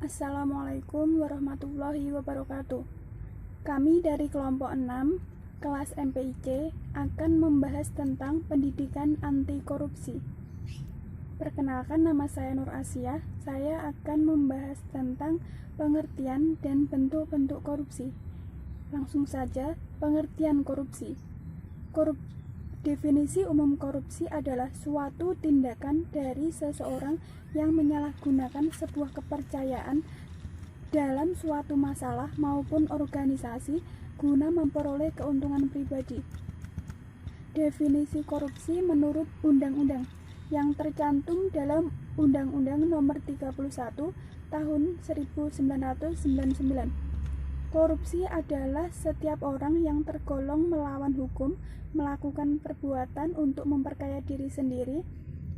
Assalamualaikum warahmatullahi wabarakatuh. Kami dari kelompok 6, kelas MPIC, akan membahas tentang pendidikan anti korupsi. Perkenalkan, nama saya Nur Asia. Saya akan membahas tentang pengertian dan bentuk-bentuk korupsi. Langsung saja, pengertian korupsi. Definisi umum korupsi adalah suatu tindakan dari seseorang yang menyalahgunakan sebuah kepercayaan dalam suatu masalah maupun organisasi guna memperoleh keuntungan pribadi. Definisi korupsi menurut undang-undang yang tercantum dalam Undang-Undang Nomor 31 Tahun 1999. Korupsi adalah setiap orang yang tergolong melawan hukum, melakukan perbuatan untuk memperkaya diri sendiri,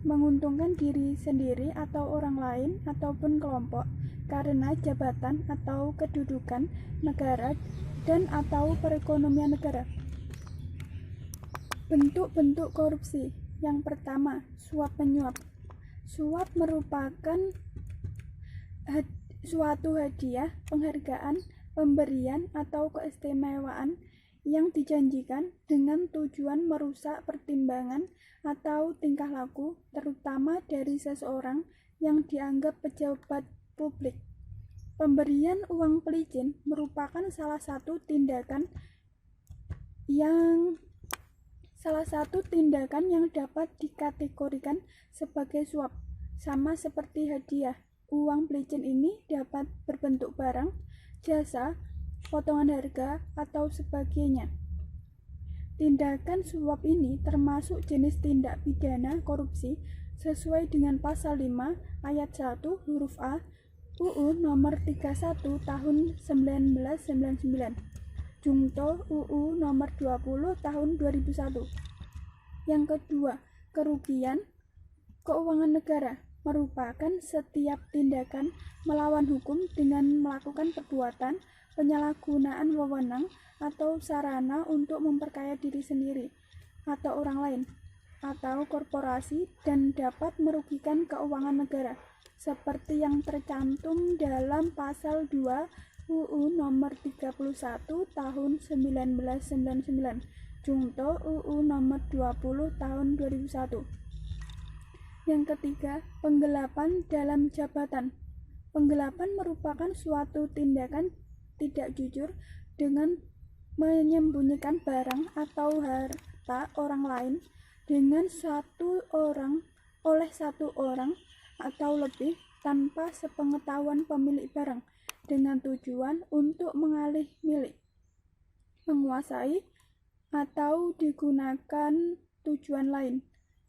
menguntungkan diri sendiri atau orang lain ataupun kelompok karena jabatan atau kedudukan negara dan atau perekonomian negara. Bentuk-bentuk korupsi. Yang pertama, suap menyuap. Suap merupakan suatu hadiah, penghargaan, pemberian atau keistimewaan yang dijanjikan dengan tujuan merusak pertimbangan atau tingkah laku, terutama dari seseorang yang dianggap pejabat publik. Pemberian uang pelicin merupakan salah satu tindakan yang dapat dikategorikan sebagai suap. Sama seperti hadiah, uang pelicin ini dapat berbentuk barang, jasa, potongan harga, atau sebagainya. Tindakan suap ini termasuk jenis tindak pidana korupsi sesuai dengan pasal 5 ayat 1 huruf A UU nomor 31 tahun 1999, Jungto UU nomor 20 tahun 2001. Yang kedua, kerugian keuangan negara merupakan setiap tindakan melawan hukum dengan melakukan perbuatan, penyalahgunaan wewenang atau sarana untuk memperkaya diri sendiri atau orang lain atau korporasi dan dapat merugikan keuangan negara seperti yang tercantum dalam pasal 2 UU nomor 31 tahun 1999, Jungto UU nomor 20 tahun 2001. Yang ketiga, penggelapan dalam jabatan. Penggelapan merupakan suatu tindakan tidak jujur dengan menyembunyikan barang atau harta orang lain dengan oleh satu orang atau lebih tanpa sepengetahuan pemilik barang dengan tujuan untuk mengalih milik, menguasai, atau digunakan tujuan lain.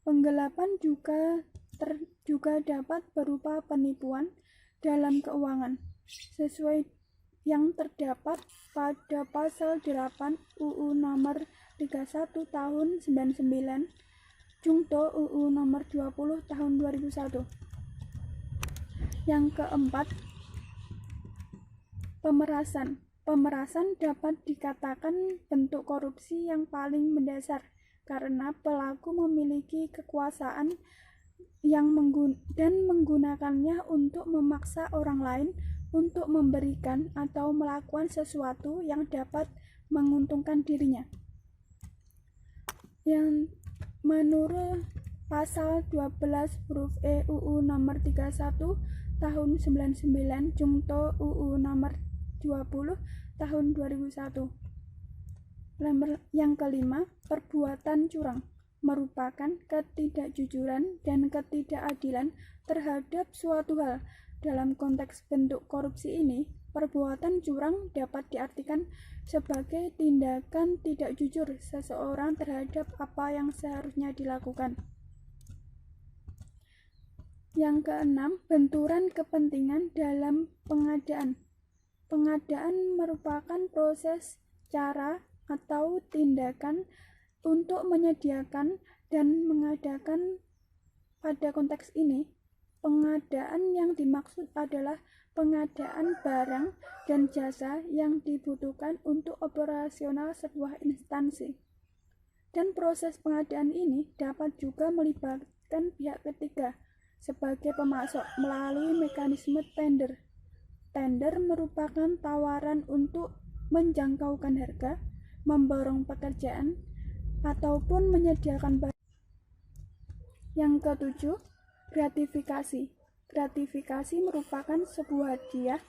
Penggelapan juga dapat berupa penipuan dalam keuangan, sesuai yang terdapat pada pasal 8 UU nomor 31 tahun 99, Jungto UU nomor 20 tahun 2001. Yang keempat, pemerasan. Pemerasan dapat dikatakan bentuk korupsi yang paling mendasar karena pelaku memiliki kekuasaan dan menggunakannya untuk memaksa orang lain untuk memberikan atau melakukan sesuatu yang dapat menguntungkan dirinya. Yang menurut pasal 12 huruf E UU nomor 31 tahun 99, Jungto UU nomor 20 tahun 2001. Yang kelima, perbuatan curang merupakan ketidakjujuran dan ketidakadilan terhadap suatu hal. Dalam konteks bentuk korupsi ini, perbuatan curang dapat diartikan sebagai tindakan tidak jujur seseorang terhadap apa yang seharusnya dilakukan. Yang keenam, benturan kepentingan dalam pengadaan. Pengadaan merupakan proses, cara, atau tindakan untuk menyediakan dan mengadakan. Pada konteks ini, pengadaan yang dimaksud adalah pengadaan barang dan jasa yang dibutuhkan untuk operasional sebuah instansi. Dan proses pengadaan ini dapat juga melibatkan pihak ketiga sebagai pemasok melalui mekanisme tender. Tender merupakan tawaran untuk menjangkaukan harga, memborong pekerjaan, ataupun menyediakan barang. Yang ketujuh, gratifikasi. Gratifikasi merupakan sebuah hadiah,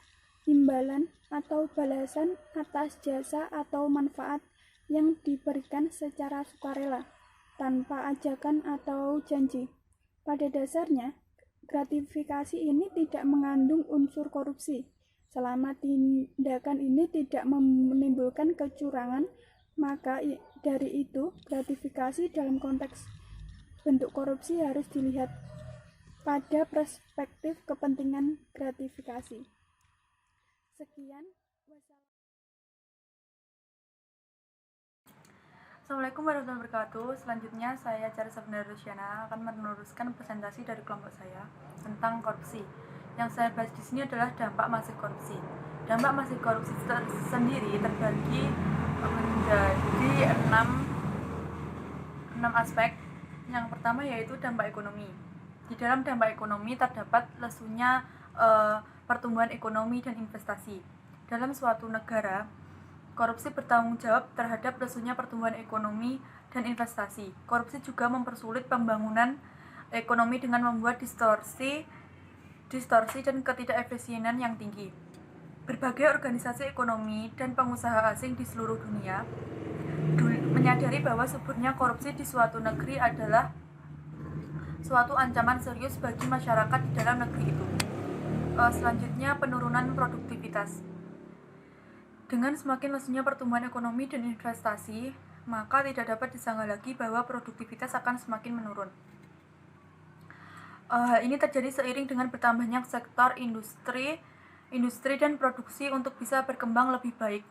imbalan, atau balasan atas jasa atau manfaat yang diberikan secara sukarela, tanpa ajakan atau janji. Pada dasarnya, gratifikasi ini tidak mengandung unsur korupsi. Selama tindakan ini tidak menimbulkan kecurangan, maka dari itu gratifikasi dalam konteks bentuk korupsi harus dilihat pada perspektif kepentingan gratifikasi. Sekian, wassalamualaikum. Assalamualaikum warahmatullahi wabarakatuh. Selanjutnya saya Carissa Rusyana akan meneruskan presentasi dari kelompok saya tentang korupsi. Yang saya bahas di sini adalah dampak masif korupsi. Dampak masif korupsi sendiri terbagi menjadi 6 aspek. Yang pertama yaitu dampak ekonomi. Di dalam dampak ekonomi terdapat lesunya pertumbuhan ekonomi dan investasi. Dalam suatu negara, korupsi bertanggung jawab terhadap lesunya pertumbuhan ekonomi dan investasi. Korupsi juga mempersulit pembangunan ekonomi dengan membuat distorsi dan ketidakefisienan yang tinggi. Berbagai organisasi ekonomi dan pengusaha asing di seluruh dunia menyadari bahwa suburnya korupsi di suatu negeri adalah suatu ancaman serius bagi masyarakat di dalam negeri itu. Selanjutnya, penurunan produktivitas. Dengan semakin lesunya pertumbuhan ekonomi dan investasi, maka tidak dapat disangka lagi bahwa produktivitas akan semakin menurun. Hal ini terjadi seiring dengan bertambahnya sektor industri dan produksi untuk bisa berkembang lebih baik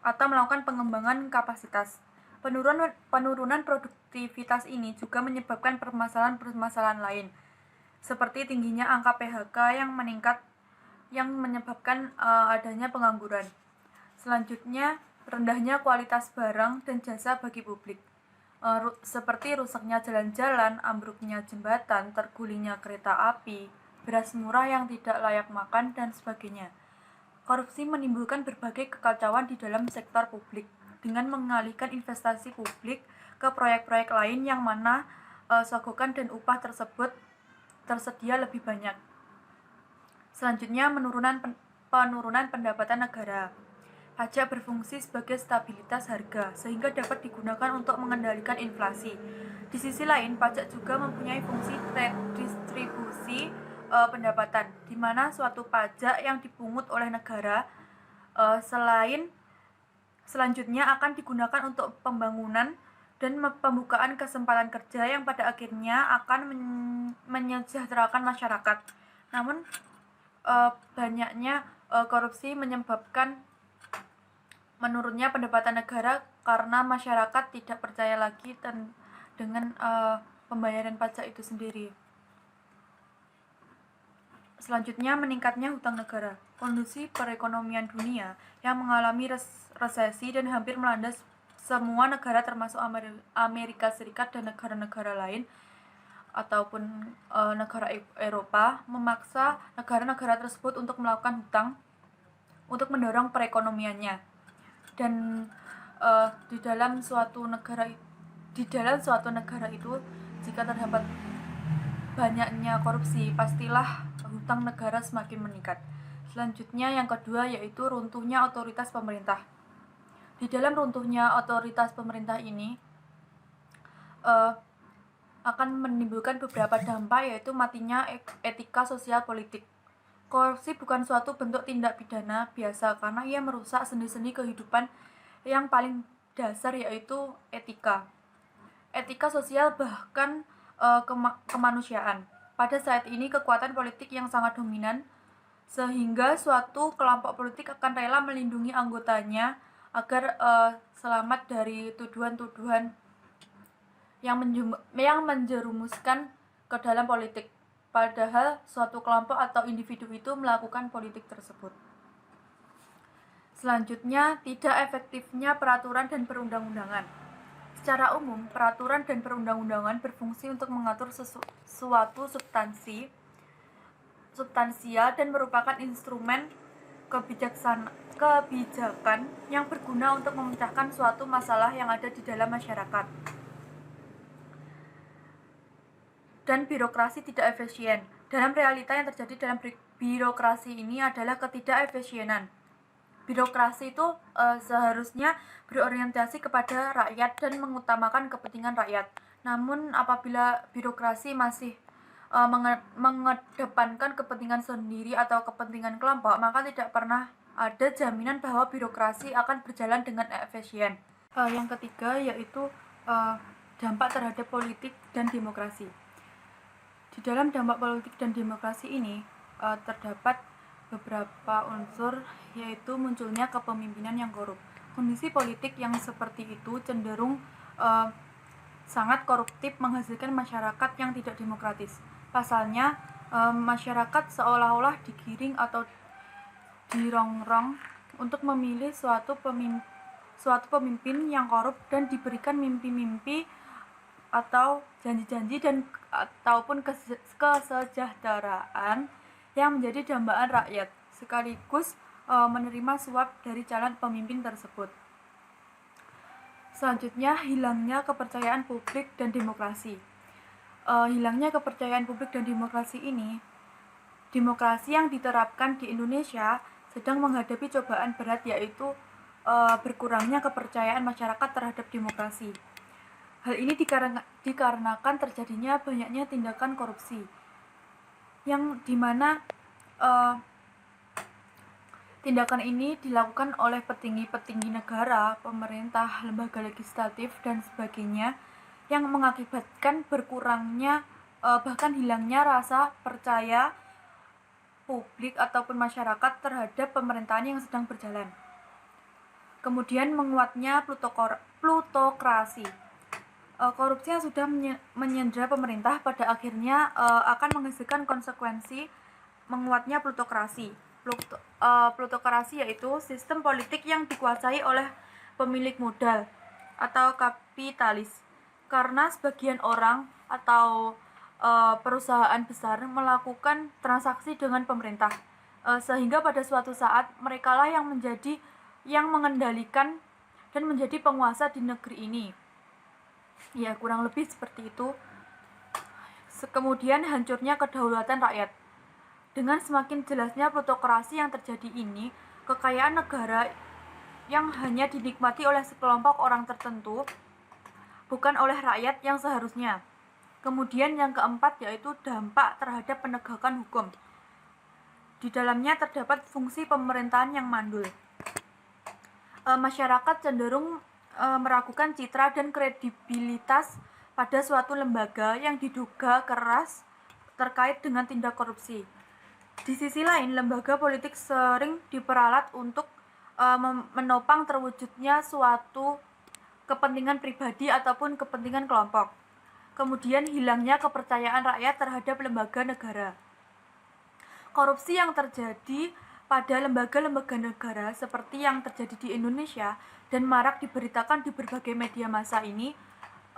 atau melakukan pengembangan kapasitas. Penurunan produktivitas ini juga menyebabkan permasalahan-permasalahan lain, seperti tingginya angka PHK yang meningkat yang menyebabkan adanya pengangguran. Selanjutnya, rendahnya kualitas barang dan jasa bagi publik, seperti rusaknya jalan-jalan, ambruknya jembatan, tergulingnya kereta api, beras murah yang tidak layak makan, dan sebagainya. Korupsi menimbulkan berbagai kekacauan di dalam sektor publik dengan mengalihkan investasi publik ke proyek-proyek lain yang mana sogokan dan upah tersebut tersedia lebih banyak. Selanjutnya, penurunan pendapatan negara. Pajak berfungsi sebagai stabilitas harga, sehingga dapat digunakan untuk mengendalikan inflasi. Di sisi lain, pajak juga mempunyai fungsi redistribusi pendapatan, di mana suatu pajak yang dipungut oleh negara selanjutnya akan digunakan untuk pembangunan dan pembukaan kesempatan kerja yang pada akhirnya akan menyejahterakan masyarakat. Namun, banyaknya korupsi menyebabkan menurunnya pendapatan negara karena masyarakat tidak percaya lagi dengan pembayaran pajak itu sendiri. Selanjutnya, meningkatnya hutang negara. Kondisi perekonomian dunia yang mengalami resesi dan hampir melanda semua negara termasuk Amerika Serikat dan negara-negara lain ataupun negara Eropa memaksa negara-negara tersebut untuk melakukan hutang untuk mendorong perekonomiannya. Dan di dalam suatu negara itu jika terdapat banyaknya korupsi, pastilah hutang negara semakin meningkat. Selanjutnya, yang kedua yaitu runtuhnya otoritas pemerintah. Di dalam runtuhnya otoritas pemerintah ini akan menimbulkan beberapa dampak, yaitu matinya etika sosial politik. Korupsi bukan suatu bentuk tindak pidana biasa karena ia merusak sendi-sendi kehidupan yang paling dasar, yaitu etika sosial, bahkan kemanusiaan. Pada saat ini kekuatan politik yang sangat dominan, sehingga suatu kelompok politik akan rela melindungi anggotanya agar selamat dari tuduhan-tuduhan yang menjerumuskan ke dalam politik, padahal suatu kelompok atau individu itu melakukan politik tersebut. Selanjutnya, tidak efektifnya peraturan dan perundang-undangan. Secara umum, peraturan dan perundang-undangan berfungsi untuk mengatur suatu substansi substansial dan merupakan instrumen kebijakan yang berguna untuk memecahkan suatu masalah yang ada di dalam masyarakat. Dan birokrasi tidak efisien. Dalam realita yang terjadi dalam birokrasi ini adalah ketidakefisienan. Birokrasi itu seharusnya berorientasi kepada rakyat dan mengutamakan kepentingan rakyat. Namun apabila birokrasi masih mengedepankan kepentingan sendiri atau kepentingan kelompok, maka tidak pernah ada jaminan bahwa birokrasi akan berjalan dengan efisien. Yang ketiga yaitu dampak terhadap politik dan demokrasi. Di dalam dampak politik dan demokrasi ini terdapat beberapa unsur, yaitu munculnya kepemimpinan yang korup. Kondisi politik yang seperti itu cenderung sangat koruptif, menghasilkan masyarakat yang tidak demokratis. Pasalnya, masyarakat seolah-olah digiring atau dirongrong untuk memilih suatu pemimpin yang korup dan diberikan mimpi-mimpi atau janji-janji dan ataupun kesejahteraan yang menjadi dambaan rakyat, sekaligus menerima suap dari calon pemimpin tersebut. Selanjutnya, hilangnya kepercayaan publik dan demokrasi. Hilangnya kepercayaan publik dan demokrasi ini, demokrasi yang diterapkan di Indonesia sedang menghadapi cobaan berat, yaitu berkurangnya kepercayaan masyarakat terhadap demokrasi. Hal ini dikarenakan terjadinya banyaknya tindakan korupsi, yang dimana tindakan ini dilakukan oleh petinggi-petinggi negara, pemerintah, lembaga legislatif, dan sebagainya, yang mengakibatkan berkurangnya bahkan hilangnya rasa percaya publik ataupun masyarakat terhadap pemerintahan yang sedang berjalan. Kemudian menguatnya plutokrasi. Korupsi yang sudah menyandera pemerintah pada akhirnya akan menghasilkan konsekuensi menguatnya plutokrasi. Plutokrasi yaitu sistem politik yang dikuasai oleh pemilik modal atau kapitalis, karena sebagian orang atau perusahaan besar melakukan transaksi dengan pemerintah, sehingga pada suatu saat merekalah yang mengendalikan dan menjadi penguasa di negeri ini. Ya, kurang lebih seperti itu. Kemudian hancurnya kedaulatan rakyat. Dengan semakin jelasnya plutokrasi yang terjadi ini, kekayaan negara yang hanya dinikmati oleh sekelompok orang tertentu, bukan oleh rakyat yang seharusnya. Kemudian yang keempat yaitu dampak terhadap penegakan hukum. Di dalamnya terdapat fungsi pemerintahan yang mandul. Masyarakat cenderung meragukan citra dan kredibilitas pada suatu lembaga yang diduga keras terkait dengan tindak korupsi. Di sisi lain, lembaga politik sering diperalat untuk menopang terwujudnya suatu kepentingan pribadi ataupun kepentingan kelompok. Kemudian hilangnya kepercayaan rakyat terhadap lembaga negara. Korupsi yang terjadi pada lembaga-lembaga negara seperti yang terjadi di Indonesia dan marak diberitakan di berbagai media massa ini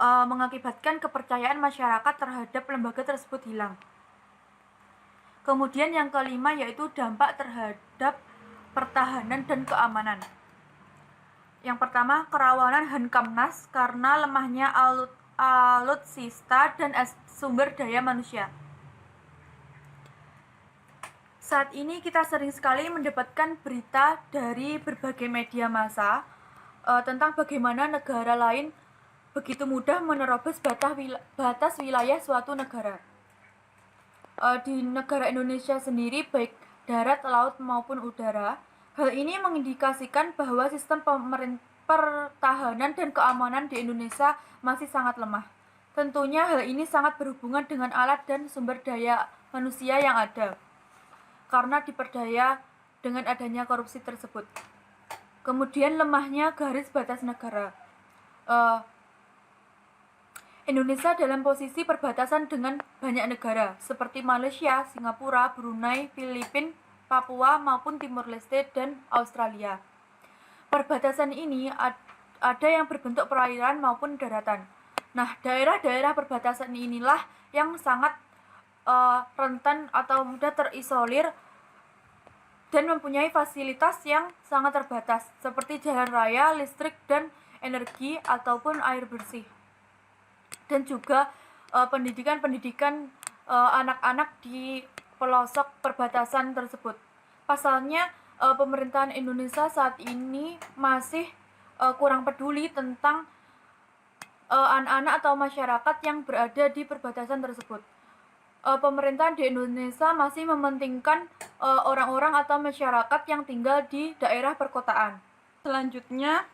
mengakibatkan kepercayaan masyarakat terhadap lembaga tersebut hilang. Kemudian yang kelima yaitu dampak terhadap pertahanan dan keamanan. Yang pertama, kerawanan Hamkamnas karena lemahnya alutsista dan sumber daya manusia. Saat ini kita sering sekali mendapatkan berita dari berbagai media massa tentang bagaimana negara lain begitu mudah menerobos batas wilayah suatu negara. Di negara Indonesia sendiri, baik darat, laut maupun udara, hal ini mengindikasikan bahwa sistem pertahanan dan keamanan di Indonesia masih sangat lemah. Tentunya hal ini sangat berhubungan dengan alat dan sumber daya manusia yang ada, karena diperdaya dengan adanya korupsi tersebut. Kemudian lemahnya garis batas negara. Indonesia dalam posisi perbatasan dengan banyak negara seperti Malaysia, Singapura, Brunei, Filipina, Papua maupun Timor Leste dan Australia. Perbatasan ini ada yang berbentuk perairan maupun daratan. Nah, daerah-daerah perbatasan inilah yang sangat rentan atau mudah terisolir dan mempunyai fasilitas yang sangat terbatas seperti jalan raya, listrik dan energi ataupun air bersih. Dan juga pendidikan anak-anak di pelosok perbatasan tersebut. Pasalnya pemerintahan Indonesia saat ini masih kurang peduli tentang anak-anak atau masyarakat yang berada di perbatasan tersebut. Pemerintahan di Indonesia masih mementingkan orang-orang atau masyarakat yang tinggal di daerah perkotaan. Selanjutnya,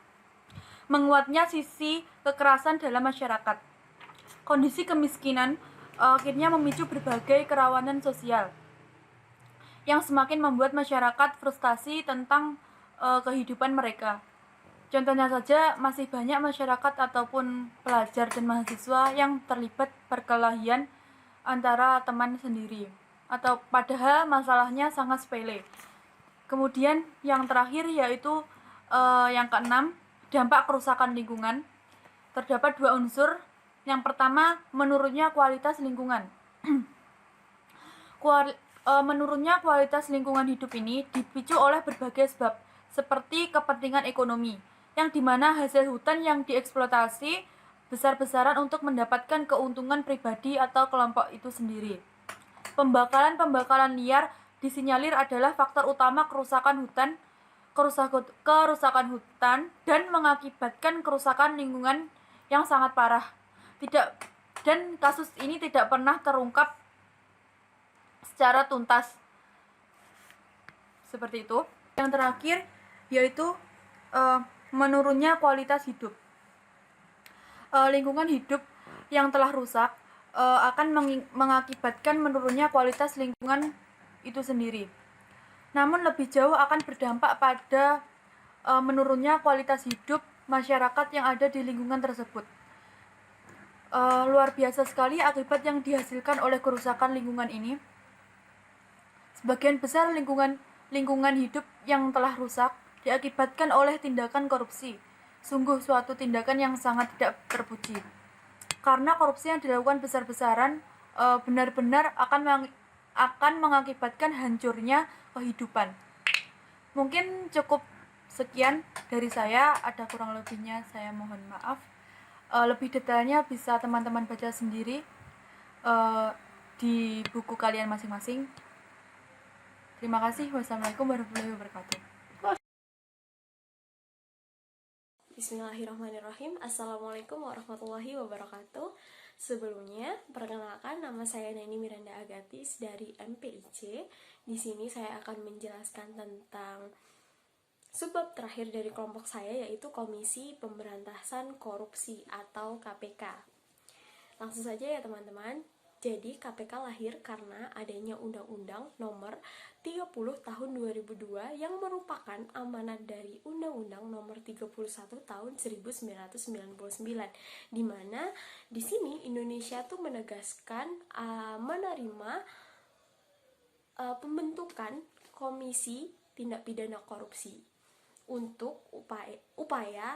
menguatnya sisi kekerasan dalam masyarakat. Kondisi kemiskinan akhirnya memicu berbagai kerawanan sosial yang semakin membuat masyarakat frustasi tentang kehidupan mereka. Contohnya saja, masih banyak masyarakat ataupun pelajar dan mahasiswa yang terlibat perkelahian antara teman sendiri, atau padahal masalahnya sangat sepele. Kemudian yang terakhir yaitu yang keenam, dampak kerusakan lingkungan. Terdapat dua unsur. Yang pertama, menurunnya kualitas lingkungan. Menurunnya kualitas lingkungan hidup ini dipicu oleh berbagai sebab, seperti kepentingan ekonomi, yang dimana hasil hutan yang dieksploitasi besar-besaran untuk mendapatkan keuntungan pribadi atau kelompok itu sendiri. Pembakaran liar disinyalir adalah faktor utama kerusakan hutan dan mengakibatkan kerusakan lingkungan yang sangat parah. Dan kasus ini tidak pernah terungkap secara tuntas. Seperti itu. Yang terakhir yaitu menurunnya kualitas hidup. Lingkungan hidup yang telah rusak akan mengakibatkan menurunnya kualitas lingkungan itu sendiri. Namun lebih jauh akan berdampak pada menurunnya kualitas hidup masyarakat yang ada di lingkungan tersebut. Luar biasa sekali akibat yang dihasilkan oleh kerusakan lingkungan ini. Sebagian besar lingkungan hidup yang telah rusak diakibatkan oleh tindakan korupsi. Sungguh suatu tindakan yang sangat tidak terpuji. Karena korupsi yang dilakukan besar-besaran benar-benar akan mengakibatkan hancurnya kehidupan. Mungkin cukup sekian dari saya, ada kurang lebihnya saya mohon maaf. Lebih detailnya bisa teman-teman baca sendiri di buku kalian masing-masing. Terima kasih. Wassalamualaikum warahmatullahi wabarakatuh. Bismillahirrahmanirrahim. Assalamualaikum warahmatullahi wabarakatuh. Sebelumnya, perkenalkan, nama saya Neni Miranda Agatis dari MPIC. Di sini saya akan menjelaskan tentang subbab terakhir dari kelompok saya, yaitu Komisi Pemberantasan Korupsi atau KPK. Langsung saja ya teman-teman. Jadi KPK lahir karena adanya Undang-Undang Nomor 30 Tahun 2002 yang merupakan amanat dari Undang-Undang Nomor 31 Tahun 1999, di mana di sini Indonesia tuh menegaskan menerima pembentukan Komisi Tindak Pidana Korupsi untuk upaya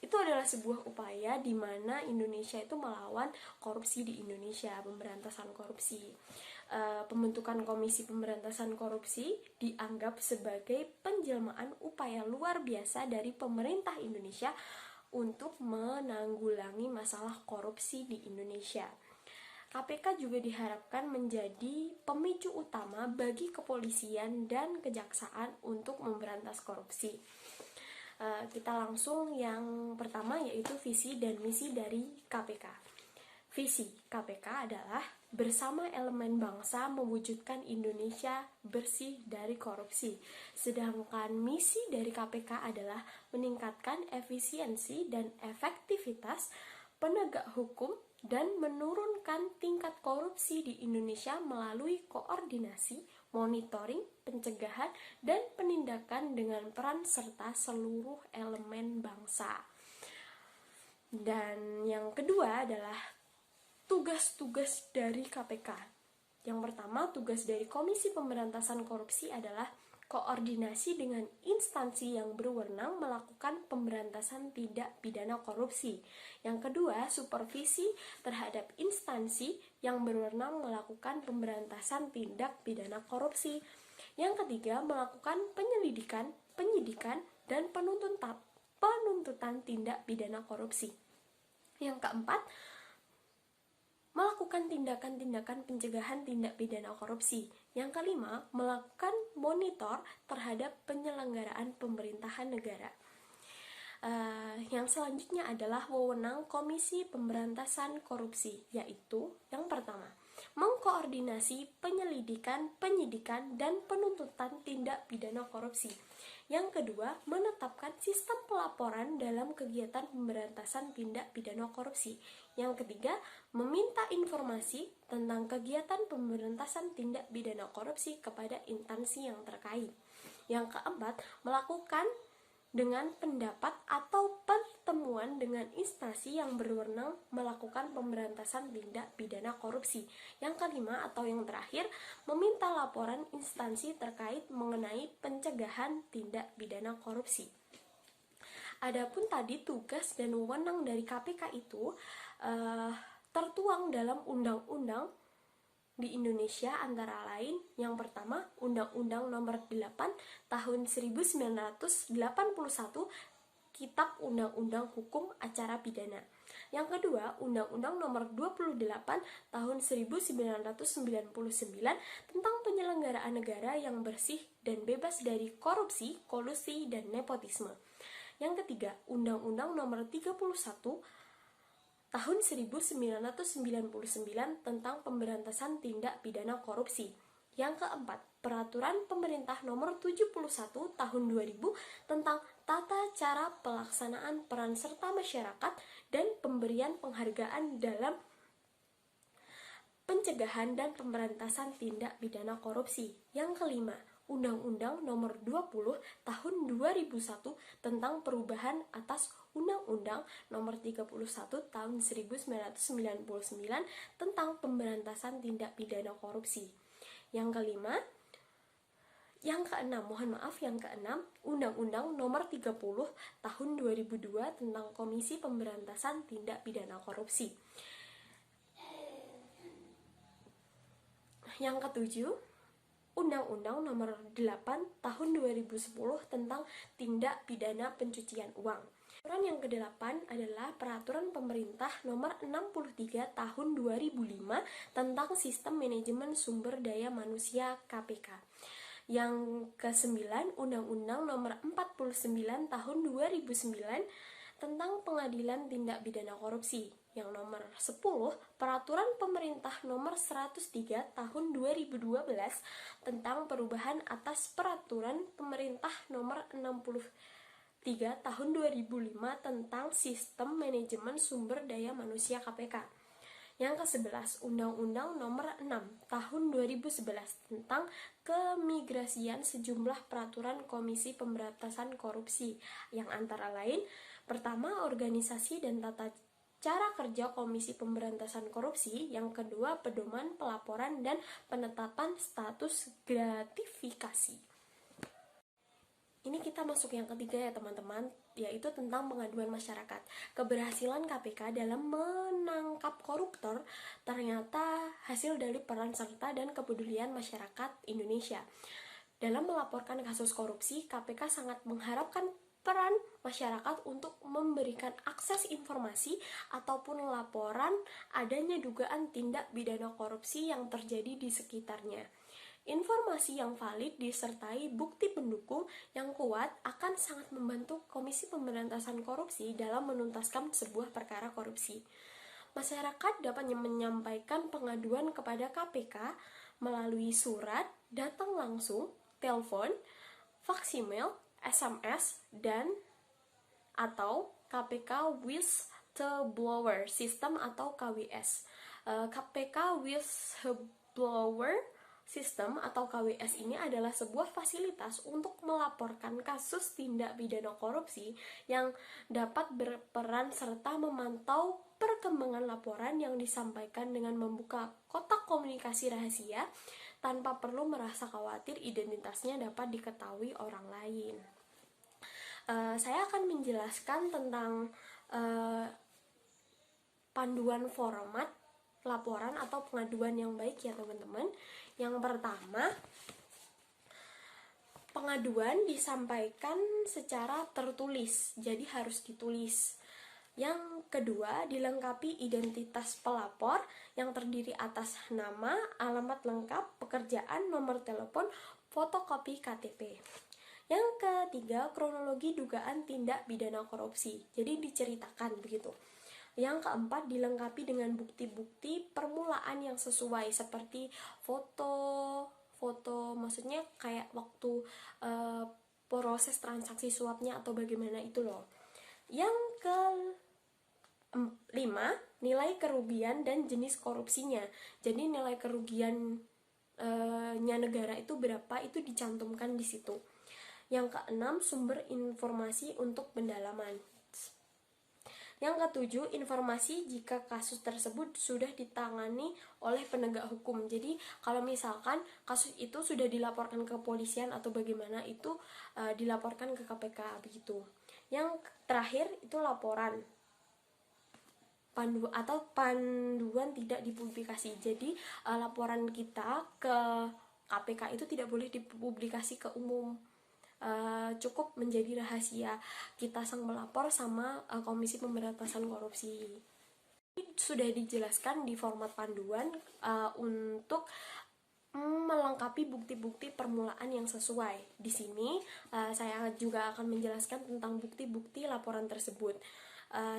itu adalah sebuah upaya di mana Indonesia itu melawan korupsi di Indonesia, pemberantasan korupsi. Pembentukan Komisi Pemberantasan Korupsi dianggap sebagai penjelmaan upaya luar biasa dari pemerintah Indonesia untuk menanggulangi masalah korupsi di Indonesia. KPK juga diharapkan menjadi pemicu utama bagi kepolisian dan kejaksaan untuk memberantas korupsi. Kita langsung yang pertama, yaitu visi dan misi dari KPK. Visi KPK adalah bersama elemen bangsa mewujudkan Indonesia bersih dari korupsi. Sedangkan misi dari KPK adalah meningkatkan efisiensi dan efektivitas penegak hukum dan menurunkan tingkat korupsi di Indonesia melalui koordinasi, monitoring, pencegahan, dan penindakan dengan peran serta seluruh elemen bangsa. Dan yang kedua adalah tugas-tugas dari KPK. Yang pertama, tugas dari Komisi Pemberantasan Korupsi adalah koordinasi dengan instansi yang berwenang melakukan pemberantasan tindak pidana korupsi. Yang kedua, supervisi terhadap instansi yang berwenang melakukan pemberantasan tindak pidana korupsi. Yang ketiga, melakukan penyelidikan, penyidikan, dan penuntutan tindak pidana korupsi. Yang keempat, melakukan tindakan-tindakan pencegahan tindak pidana korupsi. Yang kelima, melakukan monitor terhadap penyelenggaraan pemerintahan negara. Yang selanjutnya adalah wewenang Komisi Pemberantasan Korupsi, yaitu yang pertama, mengkoordinasi penyelidikan, penyidikan, dan penuntutan tindak pidana korupsi. Yang kedua, menetapkan sistem pelaporan dalam kegiatan pemberantasan tindak pidana korupsi. Yang ketiga, meminta informasi tentang kegiatan pemberantasan tindak pidana korupsi kepada instansi yang terkait. Yang keempat, melakukan dengan pendapat atau pertemuan dengan instansi yang berwenang melakukan pemberantasan tindak pidana korupsi. Yang kelima atau yang terakhir, meminta laporan instansi terkait mengenai pencegahan tindak pidana korupsi. Adapun tadi tugas dan wewenang dari KPK itu tertuang dalam undang-undang di Indonesia, antara lain yang pertama Undang-Undang Nomor 8 Tahun 1981 Kitab Undang-Undang Hukum Acara Pidana. Yang kedua, Undang-Undang Nomor 28 Tahun 1999 tentang penyelenggaraan negara yang bersih dan bebas dari korupsi, kolusi, dan nepotisme. Yang ketiga, Undang-Undang Nomor 31 Tahun 1999 tentang pemberantasan tindak pidana korupsi. Yang keempat, Peraturan Pemerintah Nomor 71 Tahun 2000 tentang tata cara pelaksanaan peran serta masyarakat dan pemberian penghargaan dalam pencegahan dan pemberantasan tindak pidana korupsi. Yang kelima, Undang-Undang Nomor 20 Tahun 2001 tentang perubahan atas Undang-Undang Nomor 31 Tahun 1999 tentang pemberantasan tindak pidana korupsi. Yang keenam, Undang-Undang Nomor 30 Tahun 2002 tentang Komisi Pemberantasan Tindak Pidana Korupsi. Yang ketujuh, Undang-Undang Nomor 8 Tahun 2010 tentang Tindak Pidana Pencucian Uang. Peraturan yang ke-8 adalah Peraturan Pemerintah Nomor 63 Tahun 2005 tentang Sistem Manajemen Sumber Daya Manusia KPK. Yang ke-9, Undang-Undang Nomor 49 Tahun 2009 tentang Pengadilan Tindak Pidana Korupsi. Yang nomor 10, Peraturan Pemerintah Nomor 103 Tahun 2012 tentang perubahan atas Peraturan Pemerintah Nomor 63 Tahun 2005 tentang Sistem Manajemen Sumber Daya Manusia KPK. Yang ke-11, Undang-Undang Nomor 6 Tahun 2011 tentang keimigrasian sejumlah peraturan Komisi Pemberantasan Korupsi, yang antara lain, pertama, organisasi dan tata cara kerja Komisi Pemberantasan Korupsi. Yang kedua, pedoman pelaporan dan penetapan status gratifikasi. Ini kita masuk yang ketiga ya teman-teman, yaitu tentang pengaduan masyarakat. Keberhasilan KPK dalam menangkap koruptor ternyata hasil dari peran serta dan kepedulian masyarakat Indonesia. Dalam melaporkan kasus korupsi, KPK sangat mengharapkan peran masyarakat untuk memberikan akses informasi ataupun laporan adanya dugaan tindak pidana korupsi yang terjadi di sekitarnya. Informasi yang valid disertai bukti pendukung yang kuat akan sangat membantu Komisi Pemberantasan Korupsi dalam menuntaskan sebuah perkara korupsi. Masyarakat dapat menyampaikan pengaduan kepada KPK melalui surat, datang langsung, telepon, faksimil, SMS, dan atau KPK Whistleblower System atau KWS. KPK Whistleblower System atau KWS ini adalah sebuah fasilitas untuk melaporkan kasus tindak pidana korupsi yang dapat berperan serta memantau perkembangan laporan yang disampaikan dengan membuka kotak komunikasi rahasia tanpa perlu merasa khawatir identitasnya dapat diketahui orang lain. Saya akan menjelaskan tentang panduan format laporan atau pengaduan yang baik ya teman-teman. Yang pertama, pengaduan disampaikan secara tertulis, jadi harus ditulis. Yang kedua, dilengkapi identitas pelapor yang terdiri atas nama, alamat lengkap, pekerjaan, nomor telepon, fotokopi KTP. Yang ketiga, kronologi dugaan tindak pidana korupsi, jadi diceritakan begitu. Yang keempat, dilengkapi dengan bukti-bukti permulaan yang sesuai seperti foto maksudnya kayak waktu proses transaksi suapnya atau bagaimana itu loh. Yang kelima, nilai kerugian dan jenis korupsinya. Jadi nilai kerugiannya negara itu berapa, itu dicantumkan di situ. Yang keenam, sumber informasi untuk pendalaman. Yang ketujuh, informasi jika kasus tersebut sudah ditangani oleh penegak hukum. Jadi kalau misalkan kasus itu sudah dilaporkan ke kepolisian atau bagaimana, itu dilaporkan ke KPK begitu. Yang terakhir itu laporan panduan tidak dipublikasi. Jadi laporan kita ke KPK itu tidak boleh dipublikasi ke umum. Cukup menjadi rahasia kita sang melapor sama Komisi Pemberantasan Korupsi. Sudah dijelaskan di format panduan untuk melengkapi bukti-bukti permulaan yang sesuai. Di sini saya juga akan menjelaskan tentang bukti-bukti laporan tersebut.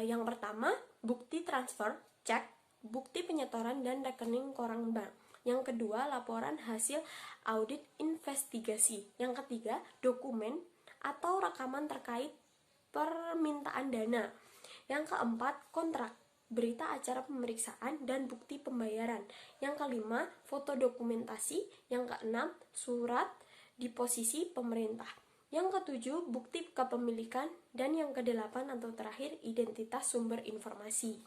Yang pertama, bukti transfer, cek, bukti penyetoran dan rekening koran bank. Yang kedua, laporan hasil audit investigasi. Yang ketiga, dokumen atau rekaman terkait permintaan dana. Yang keempat, kontrak, berita acara pemeriksaan dan bukti pembayaran. Yang kelima, foto dokumentasi. Yang keenam, surat disposisi pemerintah. Yang ketujuh, bukti kepemilikan. Dan yang kedelapan atau terakhir, identitas sumber informasi.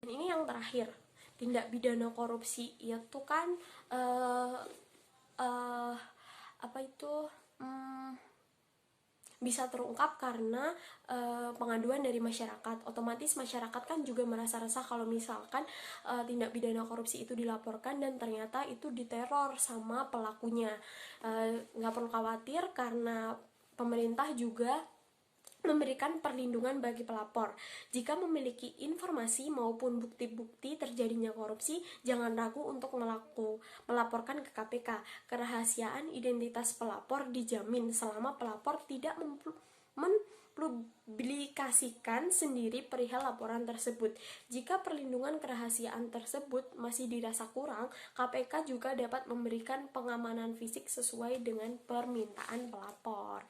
Dan ini yang terakhir, tindak pidana korupsi itu kan bisa terungkap karena pengaduan dari masyarakat. Otomatis masyarakat kan juga merasa resah kalau misalkan tindak pidana korupsi itu dilaporkan dan ternyata itu diteror sama pelakunya. Nggak perlu khawatir karena pemerintah juga memberikan perlindungan bagi pelapor. Jika memiliki informasi maupun bukti-bukti terjadinya korupsi, jangan ragu untuk melaporkan ke KPK. Kerahasiaan identitas pelapor dijamin selama pelapor tidak mempublikasikan sendiri perihal laporan tersebut. Jika perlindungan kerahasiaan tersebut masih dirasa kurang, KPK juga dapat memberikan pengamanan fisik sesuai dengan permintaan pelapor.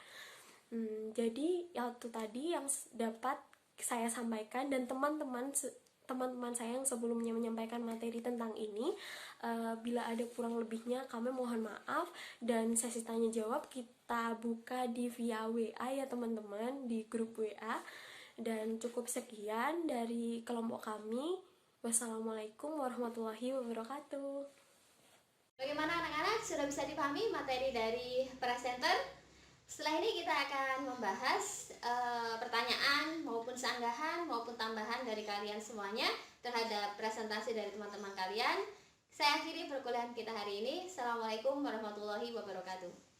Jadi itu tadi yang dapat saya sampaikan, dan teman-teman saya yang sebelumnya menyampaikan materi tentang ini. Bila ada kurang lebihnya kami mohon maaf, dan sesi tanya jawab kita buka di via WA ya teman-teman, di grup WA. Dan cukup sekian dari kelompok kami. Wassalamualaikum warahmatullahi wabarakatuh. Bagaimana anak-anak, sudah bisa dipahami materi dari presenter? Setelah ini kita akan membahas pertanyaan maupun sanggahan maupun tambahan dari kalian semuanya terhadap presentasi dari teman-teman kalian. Saya akhiri perkuliahan kita hari ini. Assalamualaikum warahmatullahi wabarakatuh.